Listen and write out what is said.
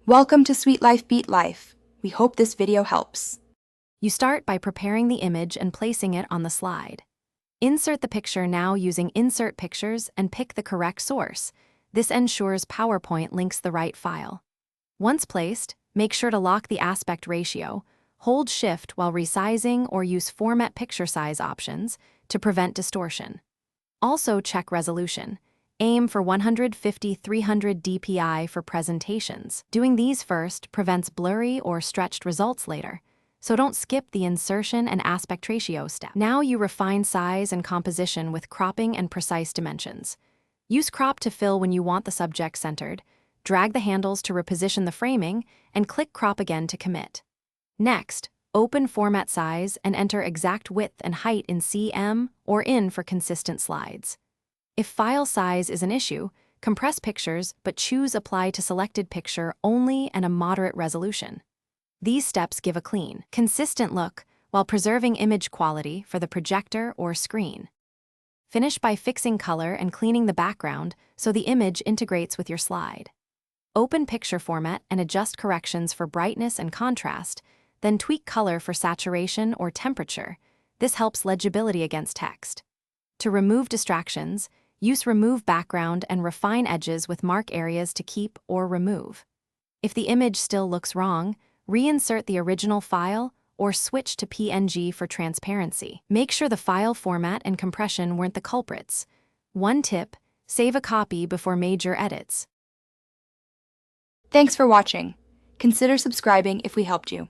Welcome to Sweet Life Beat Life. We hope this video helps. You start by preparing the image and placing it on the slide. Insert the picture now using Insert Pictures and pick the correct source. This ensures PowerPoint links the right file. Once placed, make sure to lock the aspect ratio, hold Shift while resizing or use Format Picture Size options to prevent distortion. Also check resolution. Aim for 150-300 dpi for presentations. Doing these first prevents blurry or stretched results later, so don't skip the insertion and aspect ratio step. Now you refine size and composition with cropping and precise dimensions. Use crop to fill when you want the subject centered, drag the handles to reposition the framing, and click crop again to commit. Next, open format size and enter exact width and height in cm or in for consistent slides. If file size is an issue, compress pictures but choose Apply to Selected Picture only and a moderate resolution. These steps give a clean, consistent look while preserving image quality for the projector or screen. Finish by fixing color and cleaning the background so the image integrates with your slide. Open picture format and adjust corrections for brightness and contrast, then tweak color for saturation or temperature. This helps legibility against text. To remove distractions, use Remove Background and refine edges with mark areas to keep or remove. If the image still looks wrong, reinsert the original file or switch to PNG for transparency. Make sure the file format and compression weren't the culprits. One tip, save a copy before major edits. Thanks for watching. Consider subscribing if we helped you.